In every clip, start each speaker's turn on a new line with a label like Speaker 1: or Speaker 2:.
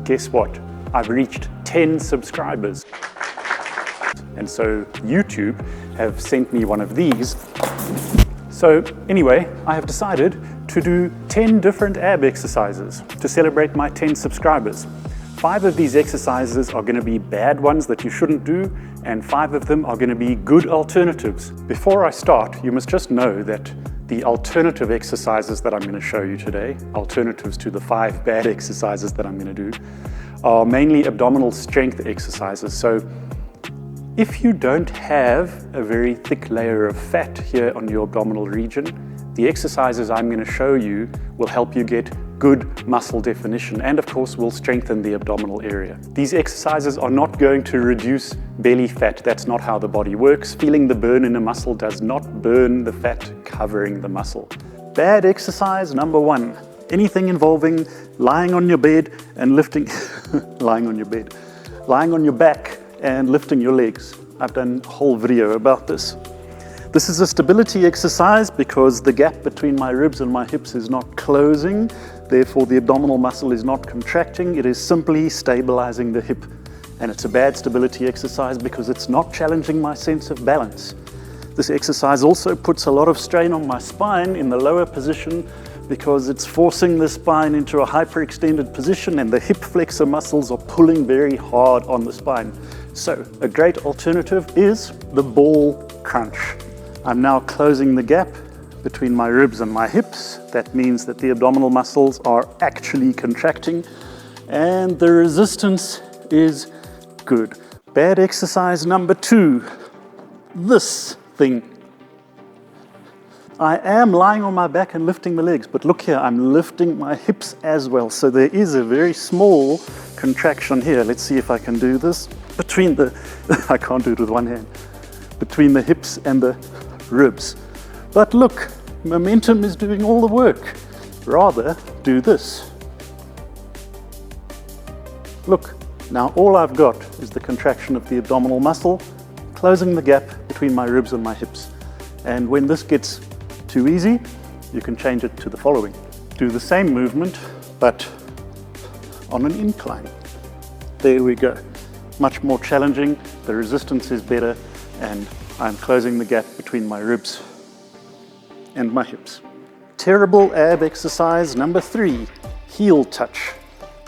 Speaker 1: guess what? I've reached 10 subscribers. And so YouTube have sent me one of these. So anyway, I have decided to do 10 different ab exercises to celebrate my 10 subscribers. 5 of these exercises are going to be bad ones that you shouldn't do, and 5 of them are going to be good alternatives. Before I start, you must just know that the alternative exercises that I'm going to show you today, alternatives to the 5 bad exercises that I'm going to do, are mainly abdominal strength exercises. So if you don't have a very thick layer of fat here on your abdominal region, the exercises I'm going to show you will help you get good muscle definition and of course will strengthen the abdominal area. These exercises are not going to reduce belly fat. That's not how the body works. Feeling the burn in a muscle does not burn the fat covering the muscle. Bad exercise number 1. Anything involving lying on your bed and lifting, lying on your back and lifting your legs. I've done a whole video about this. This is a stability exercise because the gap between my ribs and my hips is not closing, therefore the abdominal muscle is not contracting, it is simply stabilizing the hip. And it's a bad stability exercise because it's not challenging my sense of balance. This exercise also puts a lot of strain on my spine in the lower position because it's forcing the spine into a hyperextended position and the hip flexor muscles are pulling very hard on the spine. So a great alternative is the ball crunch. I'm now closing the gap between my ribs and my hips. That means that the abdominal muscles are actually contracting and the resistance is good. Bad exercise number 2, this thing. I am lying on my back and lifting my legs, but look here, I'm lifting my hips as well. So there is a very small contraction here. Let's see if I can do this. Between the, I can't do it with one hand, between the hips and the ribs. But look, momentum is doing all the work. Rather do this. Look, now all I've got is the contraction of the abdominal muscle, closing the gap between my ribs and my hips. And when this gets too easy, you can change it to the following. Do the same movement, but on an incline. There we go. Much more challenging, the resistance is better, and I'm closing the gap between my ribs and my hips. Terrible ab exercise number 3, heel touch.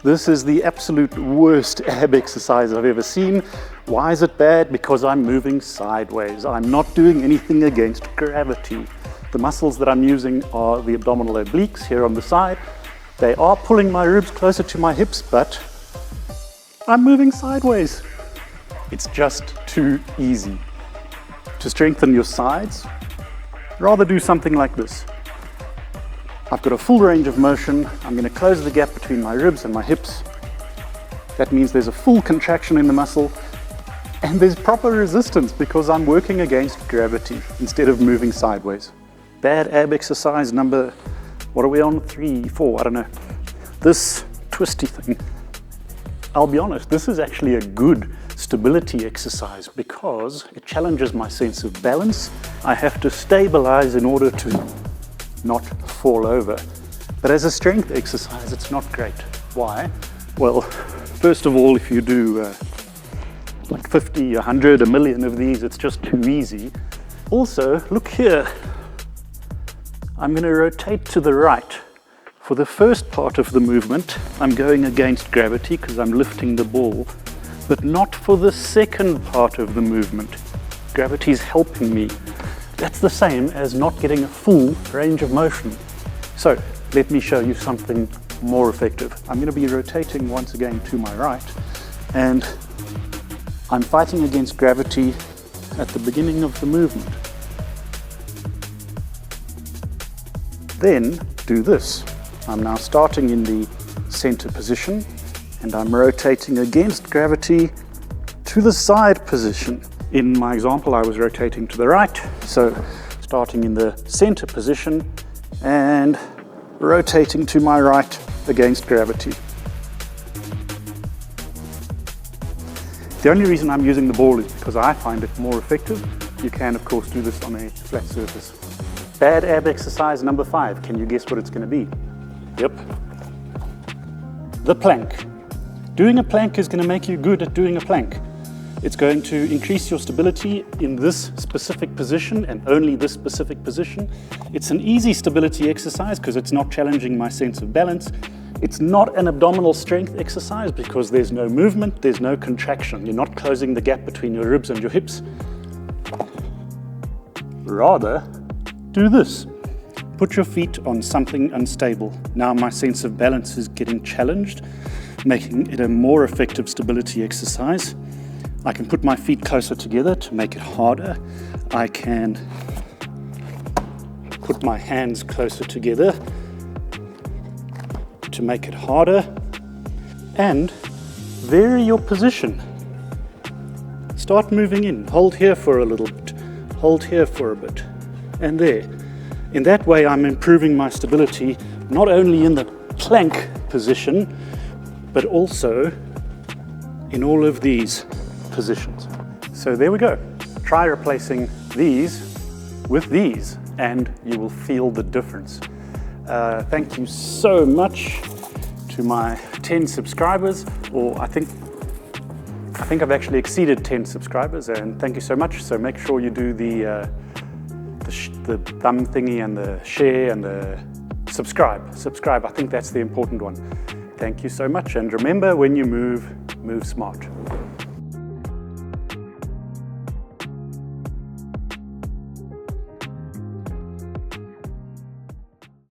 Speaker 1: This is the absolute worst ab exercise I've ever seen. Why is it bad? Because I'm moving sideways. I'm not doing anything against gravity. The muscles that I'm using are the abdominal obliques here on the side. They are pulling my ribs closer to my hips, but I'm moving sideways. It's just too easy. To strengthen your sides, rather do something like this. I've got a full range of motion. I'm going to close the gap between my ribs and my hips. That means there's a full contraction in the muscle and there's proper resistance because I'm working against gravity instead of moving sideways. Bad ab exercise number, what are we on? 3, 4, I don't know. This twisty thing. I'll be honest, this is actually a good stability exercise because it challenges my sense of balance. I have to stabilize in order to not fall over. But as a strength exercise, it's not great. Why? Well, first of all, if you do like 50, 100, a million of these, it's just too easy. Also, look here. I'm going to rotate to the right. For the first part of the movement, I'm going against gravity because I'm lifting the ball, but not for the second part of the movement. Gravity is helping me. That's the same as not getting a full range of motion. So let me show you something more effective. I'm going to be rotating once again to my right, and I'm fighting against gravity at the beginning of the movement. Then do this. I'm now starting in the center position and I'm rotating against gravity to the side position. In my example, I was rotating to the right, so starting in the center position and rotating to my right against gravity. The only reason I'm using the ball is because I find it more effective. You can, of course, do this on a flat surface. Bad ab exercise number 5. Can you guess what it's going to be? Yep. The plank. Doing a plank is going to make you good at doing a plank. It's going to increase your stability in this specific position and only this specific position. It's an easy stability exercise because it's not challenging my sense of balance. It's not an abdominal strength exercise because there's no movement, there's no contraction. You're not closing the gap between your ribs and your hips. Rather, do this. Put your feet on something unstable. Now my sense of balance is getting challenged, making it a more effective stability exercise. I can put my feet closer together to make it harder. I can put my hands closer together to make it harder, and vary your position. Start moving in. Hold here for a little bit, hold here for a bit, and there. In that way, I'm improving my stability not only in the plank position, but also in all of these positions. So there we go. Try replacing these with these and you will feel the difference. Thank you so much to my 10 subscribers, or I think I've actually exceeded 10 subscribers, and thank you so much. So make sure you do the thumb thingy and the share and the subscribe. I think that's the important one. Thank you so much, and remember, when you move, move smart.